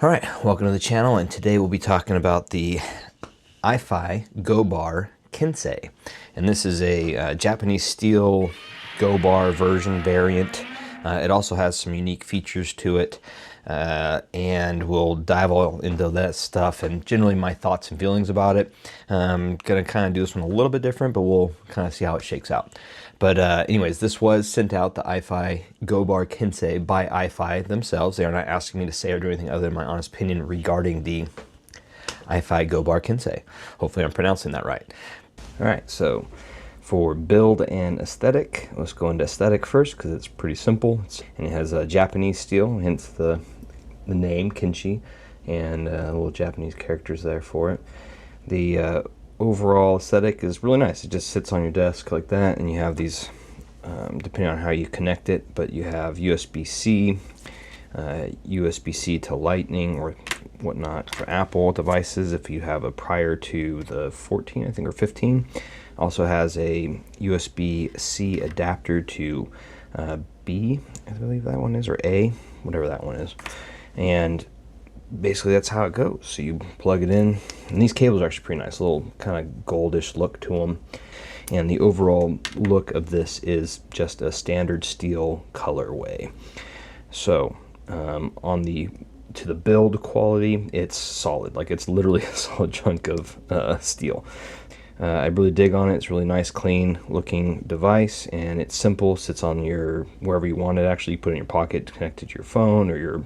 All right, welcome to the channel, and today we'll be talking about the iFi Go Bar Kensei. And this is a Japanese steel Go Bar version variant. It also has some unique features to it, and we'll dive all into that stuff and generally my thoughts and feelings about it. I'm gonna kind of do this one a little bit different, but we'll kind of see how it shakes out. But anyways, this was sent out, the iFi Go Bar Kensei, by iFi themselves. They are not asking me to say or do anything other than my honest opinion regarding the iFi Go Bar Kensei. Hopefully I'm pronouncing that right. All right, so for build and aesthetic, let's go into aesthetic first because it's pretty simple. And it has a Japanese steel, hence the name Kensei, and little Japanese characters there for it. The overall aesthetic is really nice. It just sits on your desk like that, and you have these, depending on how you connect it, but you have USB-C, USB-C to Lightning or whatnot for Apple devices if you have a prior to the 14, I think, or 15. Also has a USB-C adapter to B, I believe that one is, or A, whatever that one is. And basically that's how it goes. So you plug it in, and these cables are actually pretty nice, a little kind of goldish look to them. And the overall look of this is just a standard steel colorway. So to the build quality, it's solid. Like, it's literally a solid chunk of steel. I really dig on it. It's really nice, clean looking device, and it's simple. Sits on your wherever you want it. Actually, you put it in your pocket, connected to your phone, or your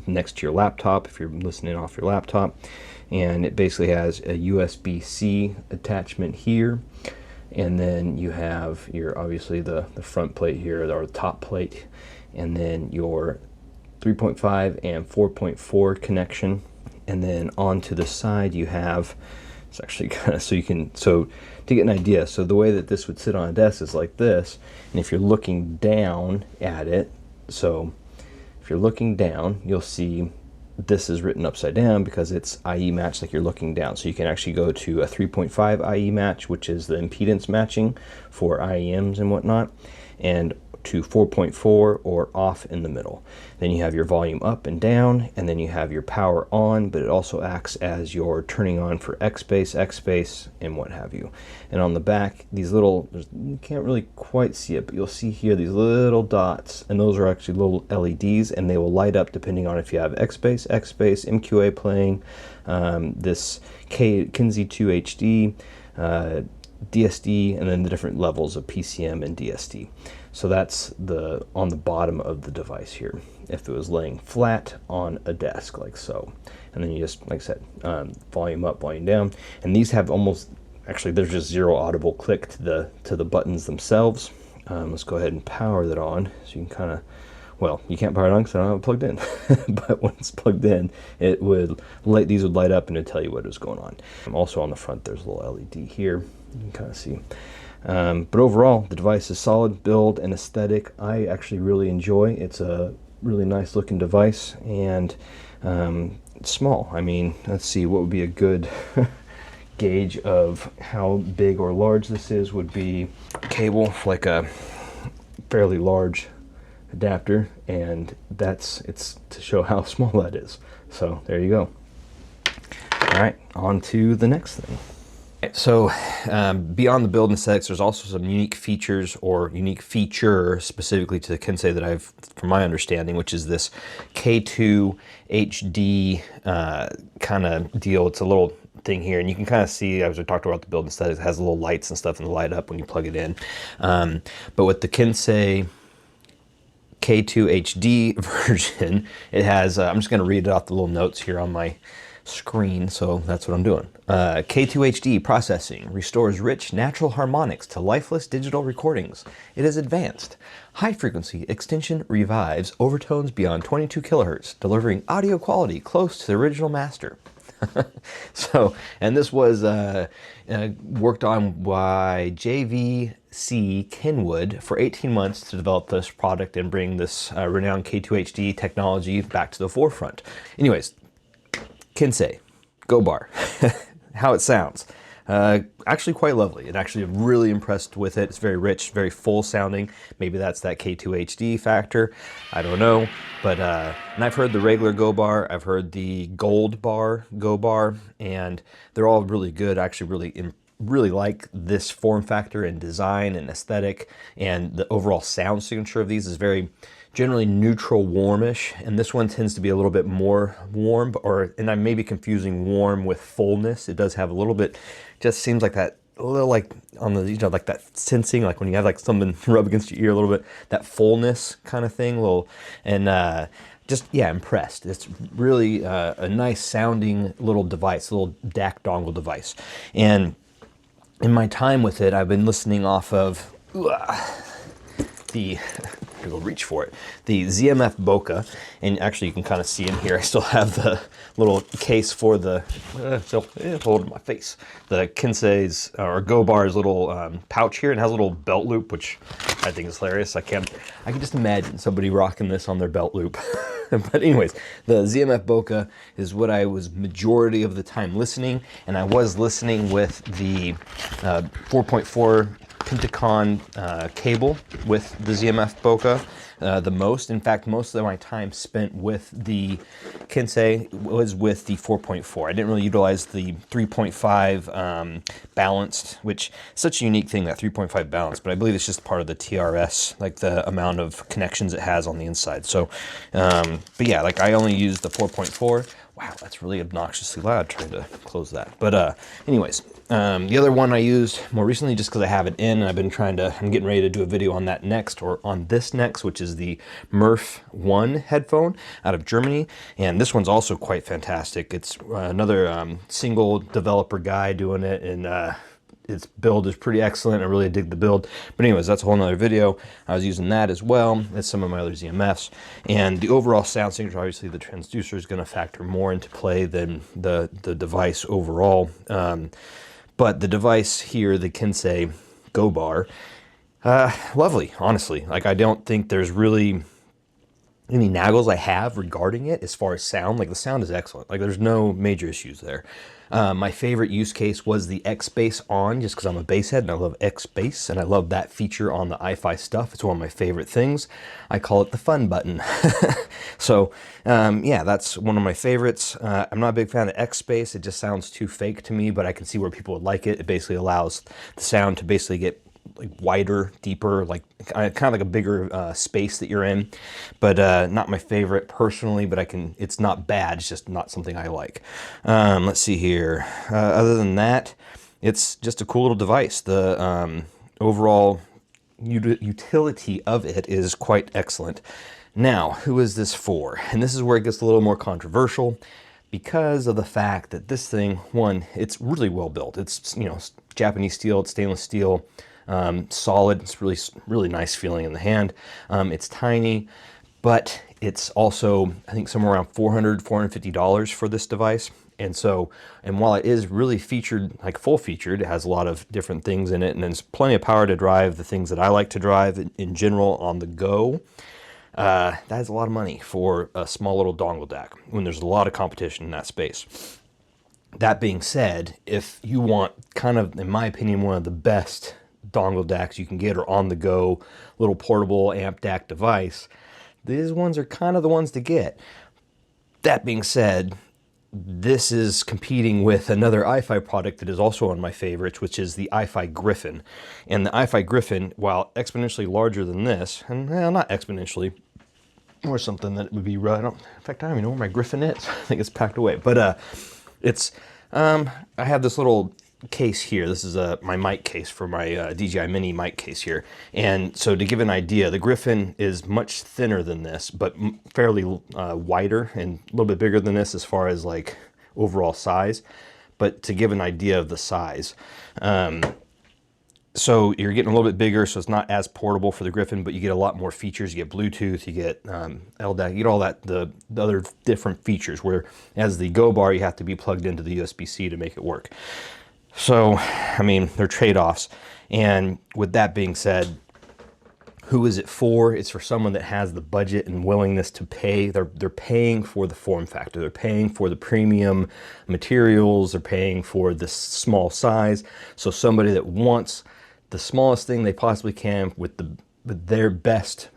next to your laptop if you're listening off your laptop. And it basically has a USB-C attachment here, and then you have your, obviously, the front plate here, or the top plate, and then your 3.5 and 4.4 connection. And then onto the side you have, it's actually kind of, so to get an idea, so the way that this would sit on a desk is like this. And if you're looking down at it, so if you're looking down, you'll see this is written upside down because it's IE match, like you're looking down. So you can actually go to a 3.5 IE match, which is the impedance matching for IEMs and whatnot, and to 4.4 or off in the middle. Then you have your volume up and down, and then you have your power on, but it also acts as your turning on for X bass, and what have you. And on the back, these little, you can't really quite see it, but you'll see here these little dots, and those are actually little LEDs, and they will light up depending on if you have X bass, MQA playing, this Kensei 2 HD, DSD, and then the different levels of PCM and DSD. So that's on the bottom of the device here, if it was laying flat on a desk like so. And then you just, like I said, volume up, volume down. And these have almost, actually there's just zero audible click to the buttons themselves. Let's go ahead and power that on, so you can kind of, well, you can't power it on because I don't have it plugged in. But when it's plugged in, it would light, these would light up and it'd tell you what is going on. Also on the front, there's a little LED here, you can kind of see. But overall, the device is solid build and aesthetic. I actually really enjoy. It's a really nice looking device, and it's small. I mean, let's see, what would be a good gauge of how big or large this is would be cable, like a fairly large adapter, and it's to show how small that is. So there you go. All right, on to the next thing. So beyond the build and aesthetics, there's also some unique features, or unique feature specifically to the Kensei that I've, from my understanding, which is this K2 HD kind of deal. It's a little thing here, and you can kind of see, as we talked about the build and aesthetics, it has little lights and stuff and the light up when you plug it in. But with the Kensei K2 HD version, it has, I'm just going to read it off the little notes here on my screen, so that's what I'm doing. K2 HD processing restores rich natural harmonics to lifeless digital recordings. It is advanced. High frequency extension revives overtones beyond 22 kilohertz, delivering audio quality close to the original master. So, and this was worked on by JVC Kenwood for 18 months to develop this product and bring this renowned K2 HD technology back to the forefront. Anyways, Kensei Go Bar, how it sounds. Actually quite lovely. And actually really impressed with it. It's very rich, very full sounding. Maybe that's that K2 HD factor. I don't know. But and I've heard the regular Go Bar, I've heard the Gold Bar Go Bar, and they're all really good. I actually really like this form factor and design and aesthetic, and the overall sound signature of these is very generally neutral warmish, and this one tends to be a little bit more warm, and I may be confusing warm with fullness. It does have a little bit, just seems like that, a little like on the, like that sensing, like when you have like something rub against your ear a little bit, that fullness kind of thing, and just, yeah, impressed. It's really a nice sounding little device, a little DAC dongle device. And in my time with it, I've been listening off of the, go reach for it, the ZMF Bokeh, and actually you can kind of see in here, I still have the little case for the, hold my face, the Kensei's, or Go Bar's little pouch here, and has a little belt loop, which I think is hilarious. I can just imagine somebody rocking this on their belt loop. But anyways, the ZMF Bokeh is what I was majority of the time listening, and I was listening with the 4.4 Pentacon cable with the ZMF Bokeh the most. In fact, most of my time spent with the Kensei was with the 4.4. I didn't really utilize the 3.5 balanced, which is such a unique thing, that 3.5 balanced, but I believe it's just part of the TRS, like the amount of connections it has on the inside. So, but yeah, like I only use the 4.4. Wow, that's really obnoxiously loud, trying to close that. But anyways, the other one I used more recently, just because I have it in, and I'm getting ready to do a video on that next, or on this next, which is the Murph 1 headphone out of Germany. And this one's also quite fantastic. It's another single developer guy doing it, and its build is pretty excellent. I really dig the build. But anyways, that's a whole nother video. I was using that as well as some of my other ZMFs. And the overall sound signature, obviously the transducer is going to factor more into play than the device overall. But the device here, the Kensei Go Bar, lovely, honestly. Like, I don't think there's really any naggles I have regarding it as far as sound. Like, the sound is excellent. Like, there's no major issues there. My favorite use case was the X bass on, just because I'm a bass head and I love X bass, and I love that feature on the iFi stuff. It's one of my favorite things. I call it the fun button. So yeah, that's one of my favorites. I'm not a big fan of X bass. It just sounds too fake to me, but I can see where people would like it. It basically allows the sound to basically get like wider, deeper, like kind of like a bigger space that you're in. But not my favorite personally, but it's not bad, it's just not something I like. Let's see here. Other than that, it's just a cool little device. The overall utility of it is quite excellent. Now, who is this for? And this is where it gets a little more controversial, because of the fact that this thing, one, it's really well built. It's, you know, Japanese steel, it's stainless steel. Solid. It's really nice feeling in the hand. It's tiny, but it's also, I think, somewhere around $450 for this device. And while it is really featured, like full featured, it has a lot of different things in it, and there's plenty of power to drive the things that I like to drive in general on the go. That is a lot of money for a small little dongle DAC when there's a lot of competition in that space. That being said, if you want kind of, in my opinion, one of the best dongle DACs you can get, or on the go little portable amp DAC device, these ones are kind of the ones to get. That being said, this is competing with another iFi product that is also one of my favorites, which is the iFi Griffin. And the iFi Griffin, while exponentially larger than this, and well, not exponentially, or something that would be right. In fact, I don't even know where my Griffin is. I think it's packed away. But it's I have this little case here. This is my mic case for my DJI Mini mic case here. And so to give an idea, the Griffin is much thinner than this, but fairly wider and a little bit bigger than this as far as like overall size. But to give an idea of the size, so you're getting a little bit bigger, so it's not as portable for the Griffin, but you get a lot more features. You get Bluetooth, you get LDAC, you get all that, the other different features, where as the Go Bar, you have to be plugged into the USB-C to make it work. So, I mean, they're trade-offs. And with that being said, Who is it for? It's for someone that has the budget and willingness to pay. They're paying for the form factor. They're paying for the premium materials. They're paying for this small size. So somebody that wants the smallest thing they possibly can with their best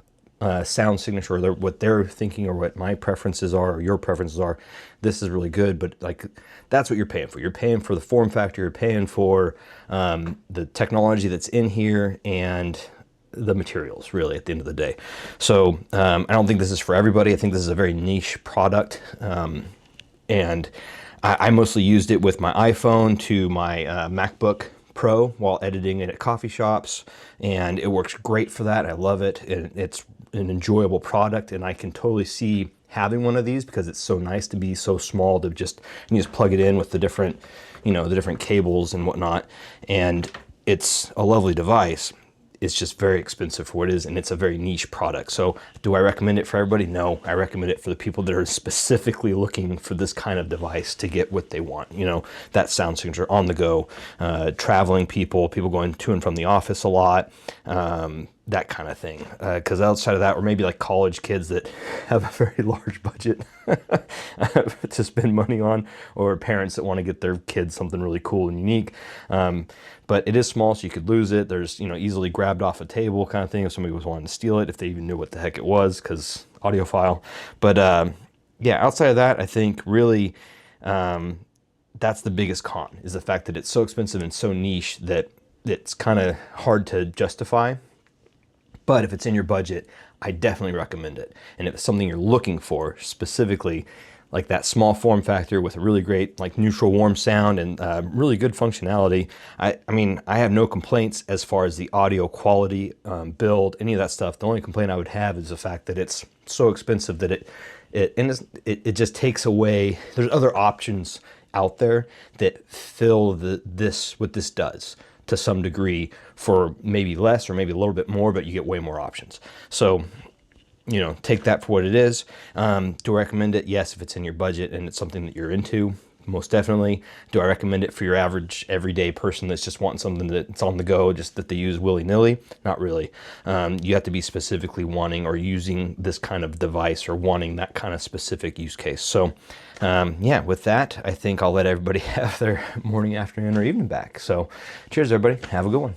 sound signature, or what they're thinking, or what my preferences are, or your preferences are, this is really good. But like, that's what you're paying for. You're paying for the form factor. You're paying for the technology that's in here, and the materials, really, at the end of the day. So I don't think this is for everybody. I think this is a very niche product, and I mostly used it with my iPhone to my MacBook Pro while editing it at coffee shops, and it works great for that. I love it, and it's an enjoyable product, and I can totally see having one of these because it's so nice to be so small to just, you just plug it in with the different, the different cables and whatnot, and it's a lovely device. It's just very expensive for what it is, and it's a very niche product. So do I recommend it for everybody? No, I recommend it for the people that are specifically looking for this kind of device to get what they want. That sound signature on the go, traveling people going to and from the office a lot, that kind of thing. Because outside of that, or maybe like college kids that have a very large budget to spend money on, or parents that want to get their kids something really cool and unique. But it is small, so you could lose it. There's, easily grabbed off a table kind of thing if somebody was wanting to steal it, if they even knew what the heck it was, because audiophile. But yeah, outside of that, I think really that's the biggest con, is the fact that it's so expensive and so niche that it's kind of hard to justify. But if it's in your budget, I definitely recommend it. And if it's something you're looking for specifically, like that small form factor with a really great like neutral warm sound and really good functionality, I mean, I have no complaints as far as the audio quality, build, any of that stuff. The only complaint I would have is the fact that it's so expensive that it just takes away. There's other options out there that fill what this does to some degree for maybe less or maybe a little bit more, but you get way more options. So, take that for what it is. Do I recommend it? Yes, if it's in your budget and it's something that you're into, most definitely. Do I recommend it for your average everyday person that's just wanting something that's on the go, just that they use willy-nilly? Not really. You have to be specifically wanting or using this kind of device, or wanting that kind of specific use case. So yeah, with that, I think I'll let everybody have their morning, afternoon, or evening back. So cheers, everybody. Have a good one.